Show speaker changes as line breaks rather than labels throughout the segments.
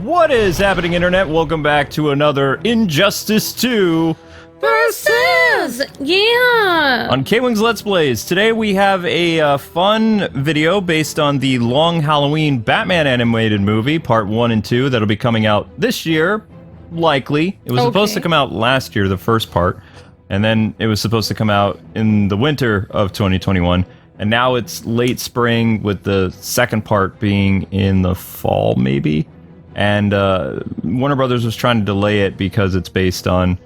What is happening, Internet? Welcome back to another Injustice 2
Versus! Yeah!
on KwingsLetsPlays. Today we have a fun video based on the Long Halloween Batman animated movie, Part 1 and 2, that'll be coming out this year, likely. It was supposed to come out last year, the first part, and then it was supposed to come out in the winter of 2021. And now it's late spring, with the second part being in the fall, maybe. And Warner Brothers was trying to delay it because it's based on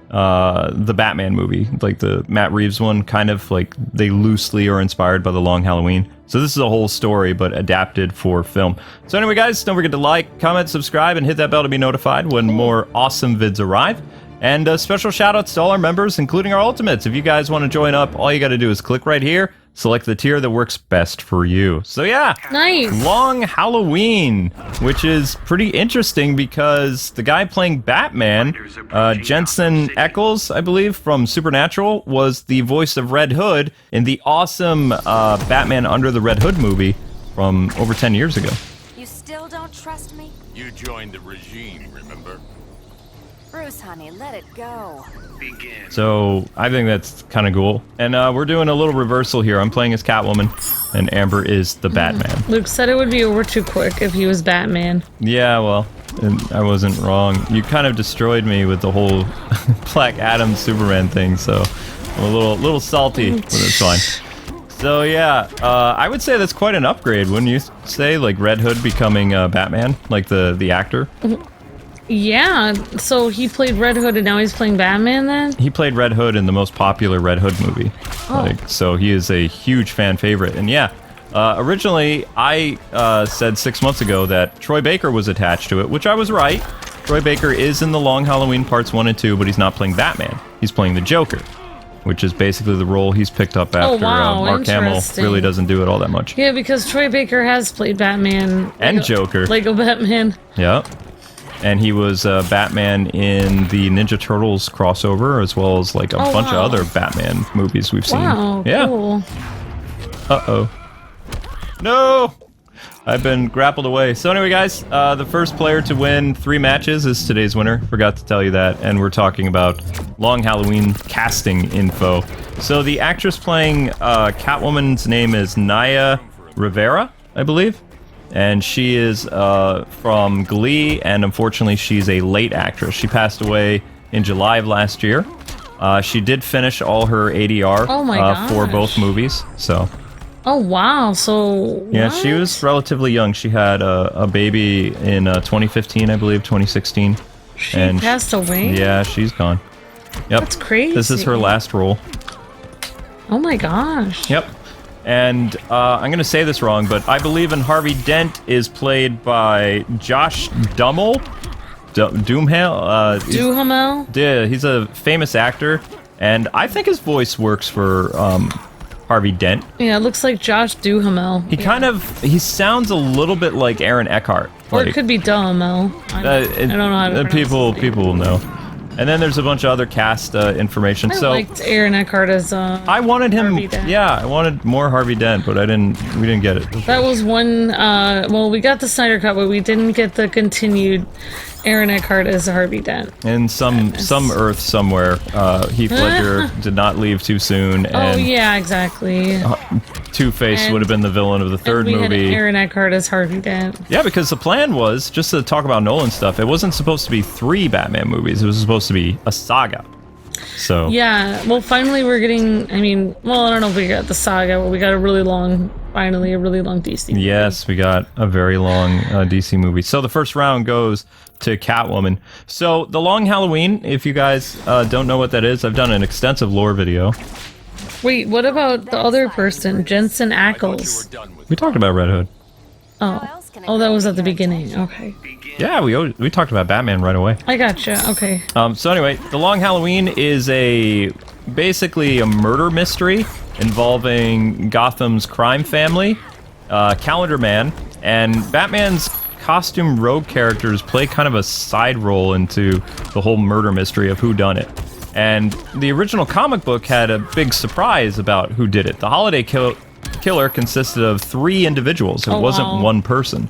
the Batman movie, like the Matt Reeves one, kind of like they loosely are inspired by the Long Halloween. So this is a whole story, but adapted for film. So anyway, guys, don't forget to like, comment, subscribe, and hit that bell to be notified when more awesome vids arrive. And special shout-outs to all our members, including our Ultimates. If you guys want to join up, all you got to do is click right here, select the tier that works best for you. So yeah,
Nice.
Long Halloween, which is pretty interesting because the guy playing Batman, Jensen Ackles, I believe, from Supernatural, was the voice of Red Hood in the awesome Batman Under the Red Hood movie from over 10 years ago.
You still don't trust me?
You joined the regime, remember?
Bruce, honey, let it go.
So I think that's kind of cool. And we're doing a little reversal here. I'm playing as Catwoman, and Amber is the Batman.
Luke said it would be over too quick if he was Batman.
Yeah, well, and I wasn't wrong. You kind of destroyed me with the whole Black Adam Superman thing, so I'm a little salty, but it's fine. So yeah, I would say that's quite an upgrade, wouldn't you say? Like Red Hood becoming Batman, like the actor.
Yeah, so he played Red Hood and now he's playing Batman then?
He played Red Hood in the most popular Red Hood movie. So he is a huge fan favorite. And yeah, originally I said 6 months ago that Troy Baker was attached to it, which I was right. Troy Baker is in the Long Halloween Parts 1 and 2, but he's not playing Batman. He's playing the Joker, which is basically the role he's picked up after Mark Hamill really doesn't do it all that much.
Yeah, because Troy Baker has played Batman.
And Joker.
Lego Batman.
Yeah. And he was Batman in the Ninja Turtles crossover, as well as like a bunch of other Batman movies we've seen.
Wow,
yeah.
Cool.
Uh-oh. No! I've been grappled away. So anyway, guys, the first player to win 3 matches is today's winner. Forgot to tell you that. And we're talking about Long Halloween casting info. So the actress playing Catwoman's name is Naya Rivera, I believe. And she is from Glee, and unfortunately she's a late actress. She passed away in July of last year. She did finish all her ADR for both movies, so...
Oh, wow, so...
Yeah, she was relatively young. She had a baby in 2015, I believe, 2016.
She passed away?
Yeah, she's gone. Yep.
That's crazy.
This is her last role.
Oh my gosh.
Yep. And I'm going to say this wrong, but I believe in Harvey Dent is played by Josh Duhamel. Duhamel?
Duhamel?
Yeah, he's a famous actor, and I think his voice works for Harvey Dent.
Yeah, it looks like Josh Duhamel.
He sounds a little bit like Aaron Eckhart.
Or it could be Duhamel. I don't know how to pronounce it.
People will know. And then there's a bunch of other cast information.
I liked Aaron Eckhart as
I wanted him. Yeah, I wanted more Harvey Dent, but we didn't get it.
That was one. Well, we got the Snyder Cut, but we didn't get the continued Aaron Eckhart as Harvey Dent.
In some Earth somewhere, Heath Ledger did not leave too soon. And
yeah, exactly.
Two-Face would have been the villain of the third movie.
We had Aaron Eckhart as Harvey Dent.
Yeah, because the plan was, just to talk about Nolan stuff, it wasn't supposed to be 3 Batman movies. It was supposed to be a saga. So
yeah, well, finally we're getting. I mean, well, I don't know if we got the saga, but we got finally a really long DC movie.
Yes, we got a very long DC movie. So the first round goes to Catwoman. So the Long Halloween, if you guys don't know what that is, I've done an extensive lore video.
Wait, what about the other person, Jensen Ackles?
We talked about Red Hood.
Oh, that was at the beginning. Okay.
Yeah, we talked about Batman right away.
I gotcha. Okay.
So anyway, the Long Halloween is basically a murder mystery involving Gotham's crime family, Calendar Man, and Batman's costume rogue characters play kind of a side role into the whole murder mystery of who done it. And the original comic book had a big surprise about who did it. The Holiday Killer consisted of 3 individuals. It wasn't one person.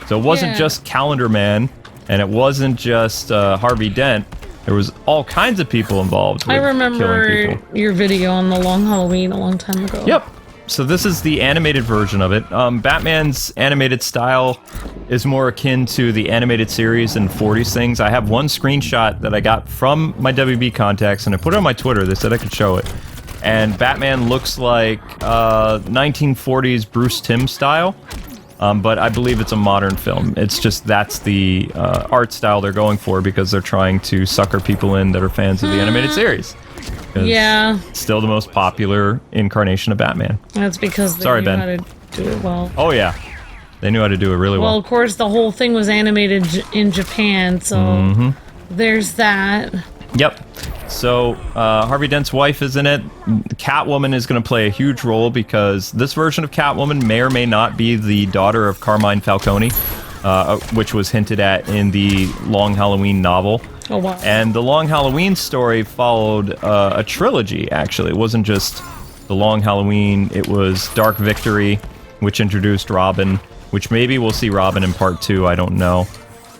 So it wasn't just Calendar Man And it wasn't just Harvey Dent. There was all kinds of people involved with
I
killing
remember
people.
your video on the Long Halloween a long time ago.
Yep. So this is the animated version of it. Batman's animated style is more akin to the animated series and 40s things. I have one screenshot that I got from my WB contacts, and I put it on my Twitter. They said I could show it. And Batman looks like 1940s Bruce Timm style, but I believe it's a modern film. It's just that's the art style they're going for because they're trying to sucker people in that are fans of the animated series.
Yeah.
It's still the most popular incarnation of Batman.
That's because they knew how to do it well.
Oh, yeah. They knew how to do it really well.
Well, of course, the whole thing was animated in Japan, so there's that.
Yep. So, Harvey Dent's wife is in it. Catwoman is going to play a huge role because this version of Catwoman may or may not be the daughter of Carmine Falcone, which was hinted at in the Long Halloween novel.
Oh, wow.
And the Long Halloween story followed a trilogy, actually. It wasn't just the Long Halloween, it was Dark Victory, which introduced Robin, which maybe we'll see Robin in part 2, I don't know.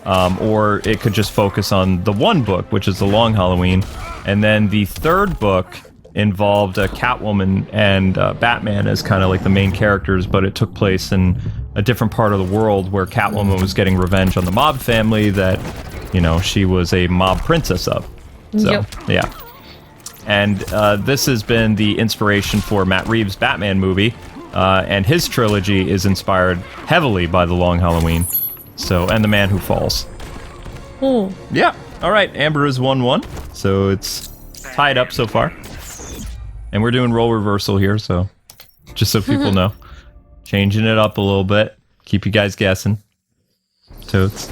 Or it could just focus on the one book, which is the Long Halloween. And then the third book involved Catwoman and Batman as kind of like the main characters, but it took place in a different part of the world where Catwoman was getting revenge on the mob family that, you know, she was a mob princess of. So, yeah. And this has been the inspiration for Matt Reeves' Batman movie, and his trilogy is inspired heavily by the Long Halloween. So, and The Man Who Falls.
Oh.
Yeah. All right. Amber is 1-1, so it's tied up so far. And we're doing role reversal here, so just so people know. Changing it up a little bit. Keep you guys guessing. Totes.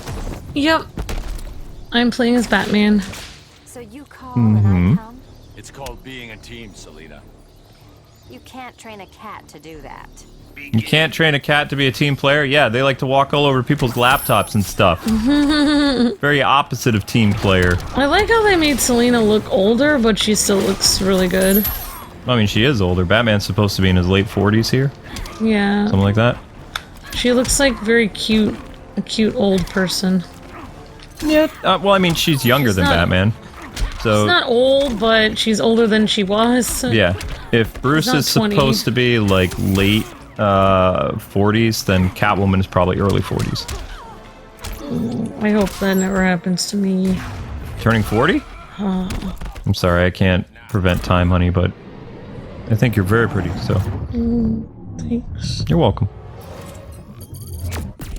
Yep. I'm playing as Batman.
So you call and I come?
It's called being a team, Selena.
You can't train a cat to do that.
You can't train a cat to be a team player? Yeah, they like to walk all over people's laptops and stuff. Very opposite of team player.
I like how they made Selena look older, but she still looks really good.
I mean, she is older. Batman's supposed to be in his late 40s here.
Yeah.
Something like that.
She looks like very cute, a cute old person.
Yeah, well, I mean, she's younger than Batman. So
she's not old, but she's older than she was.
Yeah. If Bruce is supposed to be, like, late 40s, then Catwoman is probably early 40s.
I hope that never happens to me.
Turning 40? I'm sorry, I can't prevent time, honey, but I think you're very pretty, so...
Thanks.
You're welcome.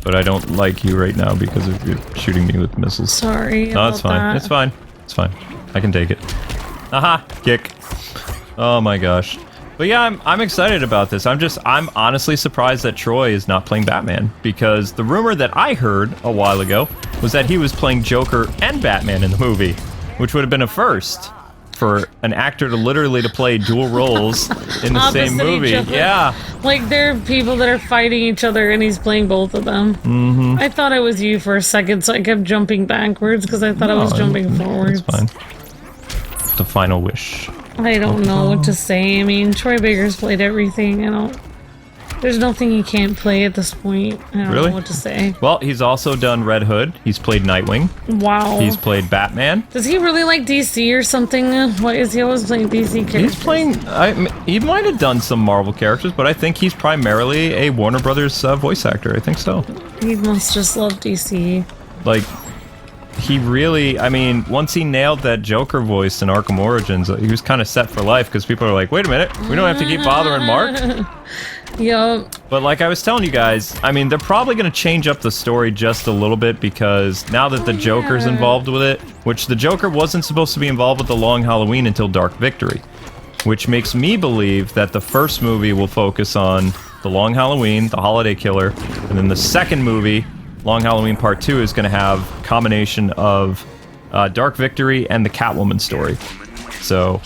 But I don't like you right now because of you shooting me with missiles.
Sorry.
No, it's fine.
That.
It's fine. It's fine. I can take it. Aha! Kick. Oh my gosh. But yeah, I'm excited about this. I'm honestly surprised that Troy is not playing Batman, because the rumor that I heard a while ago was that he was playing Joker and Batman in the movie, which would have been a first for an actor to literally play dual roles in the same movie. Yeah.
Like, there are people that are fighting each other and he's playing both of them. I thought it was you for a second, so I kept jumping backwards because I thought I was jumping forwards.
That's fine. The final wish.
I don't know what to say. I mean, Troy Baker's played everything. There's nothing he can't play at this point. I don't know what to say.
Well, he's also done Red Hood. He's played Nightwing.
Wow.
He's played Batman.
Does he really like DC or something? Why is he always playing DC characters?
He's playing... he might have done some Marvel characters, but I think he's primarily a Warner Brothers voice actor. I think so.
He must just love DC.
Like... He really, I mean, once he nailed that Joker voice in Arkham Origins, he was kind of set for life, because people are like, wait a minute, we don't have to keep bothering Mark?
Yup.
But like I was telling you guys, I mean, they're probably going to change up the story just a little bit, because now that the Joker's involved with it, which the Joker wasn't supposed to be involved with the Long Halloween until Dark Victory, which makes me believe that the first movie will focus on the Long Halloween, the Holiday Killer, and then the second movie, Long Halloween Part 2, is going to have a combination of Dark Victory and the Catwoman story. So,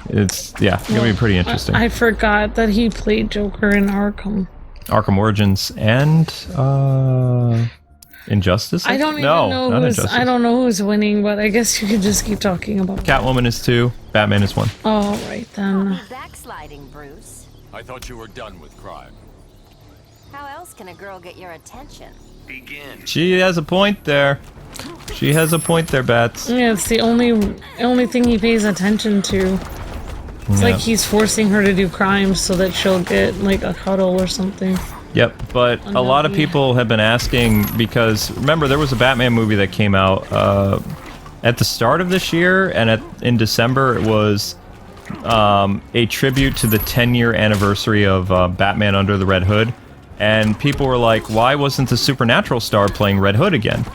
it's, yeah, it's going to be pretty interesting.
I forgot that he played Joker in Arkham.
Arkham Origins and Injustice?
I don't even know I don't know who's winning, but I guess you could just keep talking about
Catwoman is 2, Batman is 1.
Oh, right then.
Backsliding, Bruce.
I thought you were done with crime.
How else can a girl get your attention?
Begin.
She has a point there. She has a point there, Bats.
Yeah, it's the only thing he pays attention to. It's like he's forcing her to do crimes so that she'll get like a cuddle or something.
Yep, but a lot of people have been asking because remember there was a Batman movie that came out at the start of this year, and in December it was a tribute to the 10-year anniversary of Batman Under the Red Hood, and people were like, why wasn't the Supernatural star playing Red Hood again?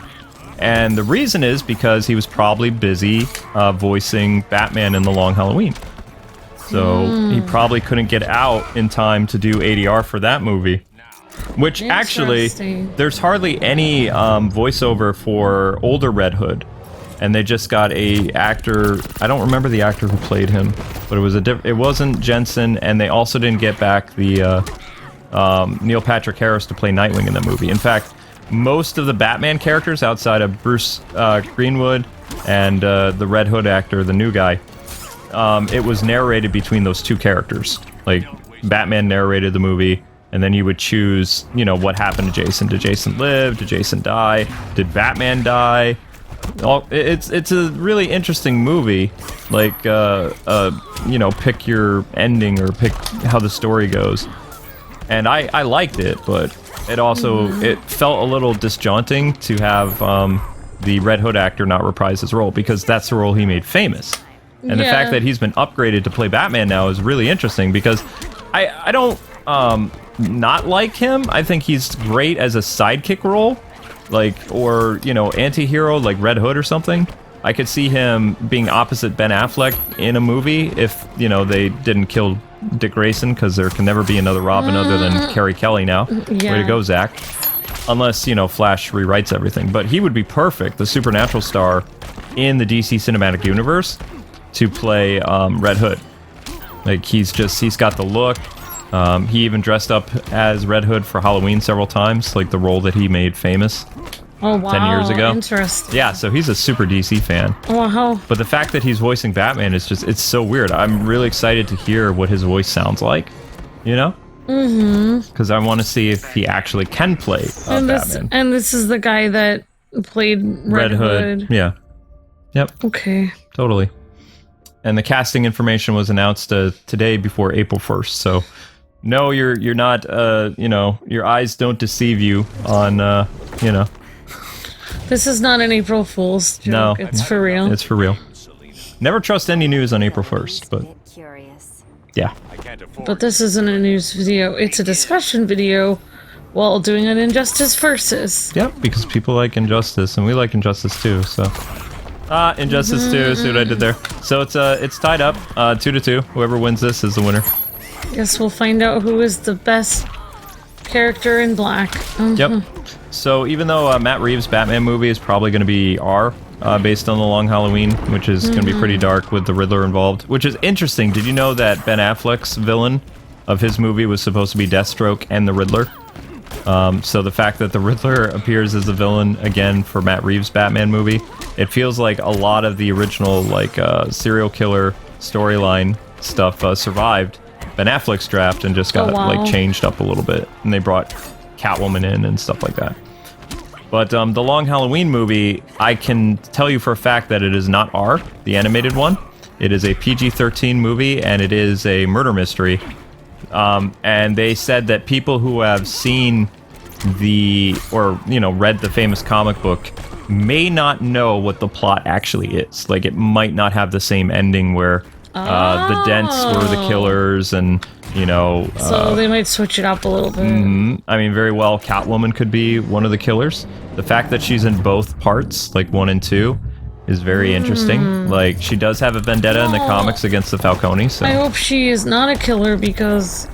And the reason is because he was probably busy voicing Batman in The Long Halloween. So he probably couldn't get out in time to do ADR for that movie. Which actually, there's hardly any voiceover for older Red Hood. And they just got a actor, I don't remember the actor who played him, but it wasn't Jensen, and they also didn't get back the Neil Patrick Harris to play Nightwing in the movie. In fact, most of the Batman characters outside of Bruce Greenwood and the Red Hood actor, the new guy, it was narrated between those two characters. Like, Batman narrated the movie, and then you would choose, you know, what happened to Jason. Did Jason live? Did Jason die? Did Batman die? It's a really interesting movie. Like, you know, pick your ending or pick how the story goes. And I liked it, but it also, it felt a little disjointing to have the Red Hood actor not reprise his role, because that's the role he made famous. And the fact that he's been upgraded to play Batman now is really interesting, because I don't not like him. I think he's great as a sidekick role, like, or, you know, anti-hero like Red Hood or something. I could see him being opposite Ben Affleck in a movie if, you know, they didn't kill Dick Grayson, because there can never be another Robin other than Carrie Kelly now.
Yeah.
Way to go, Zach. Unless, you know, Flash rewrites everything. But he would be perfect, the Supernatural star in the DC Cinematic Universe, to play Red Hood. Like, he's got the look. He even dressed up as Red Hood for Halloween several times, like the role that he made famous 10 years ago.
Interesting.
Yeah, so he's a super DC fan.
Wow.
But the fact that he's voicing Batman is just, it's so weird. I'm really excited to hear what his voice sounds like, you know? Because I want to see if he actually can play Batman.
And this is the guy that played Red Hood.
Yeah. Yep.
Okay.
Totally. And the casting information was announced today before April 1st. So, no, you're not, you know, your eyes don't deceive you on, you know.
This is not an April Fool's joke.
No.
It's for real.
It's for real. Never trust any news on April 1st, but
Curious.
yeah.
But this isn't a news video. It's a discussion video while doing an Injustice Versus.
Yep, because people like Injustice, and we like Injustice too, so. Injustice 2, see what I did there. So it's tied up, 2-2. Whoever wins this is the winner.
Guess we'll find out who is the best character in black.
Yep. So even though Matt Reeves' Batman movie is probably going to be R, based on The Long Halloween, which is going to be pretty dark with the Riddler involved, which is interesting. Did you know that Ben Affleck's villain of his movie was supposed to be Deathstroke and the Riddler? So the fact that the Riddler appears as a villain again for Matt Reeves' Batman movie, it feels like a lot of the original, like, serial killer storyline stuff survived Ben Affleck's draft and just got like changed up a little bit, and they brought Catwoman in and stuff like that. But the Long Halloween movie, I can tell you for a fact that it is not R, the animated one. It is a PG-13 movie, and it is a murder mystery. And they said that people who have seen read the famous comic book may not know what the plot actually is. Like, it might not have the same ending where the Dents were the killers, and, you know...
so they might switch it up a little bit.
I mean, very well, Catwoman could be one of the killers. The fact that she's in both parts, like 1 and 2, is very interesting. Like, she does have a vendetta in the comics against the Falcone, so...
I hope she is not a killer, because,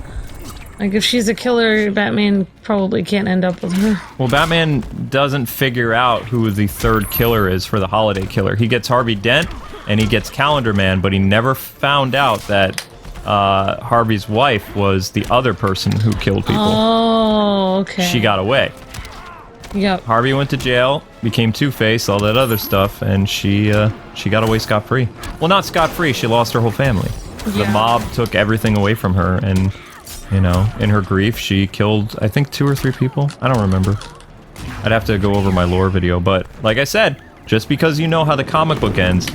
like, if she's a killer, Batman probably can't end up with her. Well,
Batman doesn't figure out who the third killer is for the holiday killer. He gets Harvey Dent, and he gets Calendar Man, but he never found out that Harvey's wife was the other person who killed people.
Oh, okay.
She got away.
Yep.
Harvey went to jail, became Two-Face, all that other stuff, and she got away scot-free. Well, not scot-free, she lost her whole family. The mob took everything away from her, and, you know, in her grief, she killed, I think, 2 or 3 people. I don't remember. I'd have to go over my lore video, but, like I said, just because you know how the comic book ends,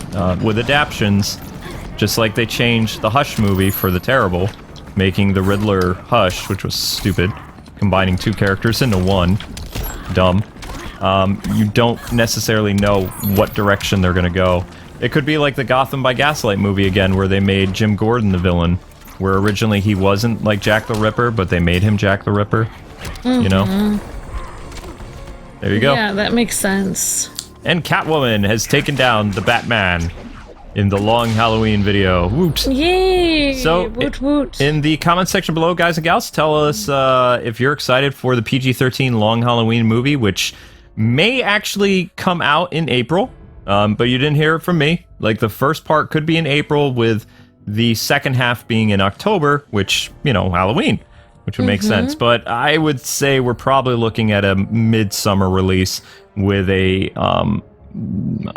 with adaptions, just like they changed the Hush movie for The Terrible, making the Riddler Hush, which was stupid, combining 2 characters into one. Dumb. You don't necessarily know what direction they're gonna go. It could be like the Gotham by Gaslight movie again, where they made Jim Gordon the villain, where originally he wasn't like Jack the Ripper, but they made him Jack the Ripper. You know? There you go.
Yeah, that makes sense.
And Catwoman has taken down the Batman in the Long Halloween video. Woot!
Yay!
So,
woot woot.
in the comment section below, guys and gals, tell us if you're excited for the PG-13 Long Halloween movie, which may actually come out in April, but you didn't hear it from me. Like, the first part could be in April, with the second half being in October, which, you know, Halloween, which would make sense. But I would say we're probably looking at a midsummer release with a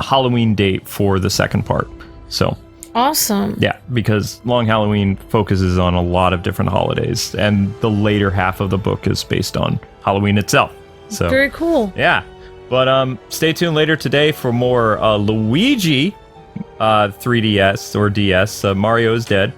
Halloween date for the second part. So
awesome.
yeah, because Long Halloween focuses on a lot of different holidays, and the later half of the book is based on Halloween itself. So
Very cool.
yeah, but stay tuned later today for more Luigi 3DS or DS. Mario is dead.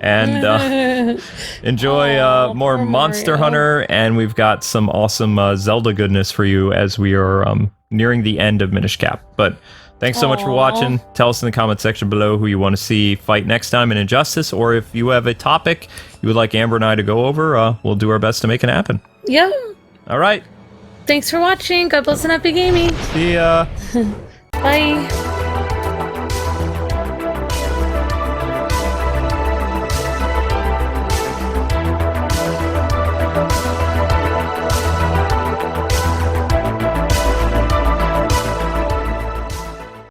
And enjoy more
poor
Monster
Mario.
Hunter, and we've got some awesome Zelda goodness for you as we are nearing the end of Minish Cap. But thanks so much for watching. Tell us in the comment section below who you want to see fight next time in Injustice, or if you have a topic you would like Amber and I to go over, we'll do our best to make it happen.
Yeah.
All right.
Thanks for watching. God bless and happy gaming.
See ya.
Bye.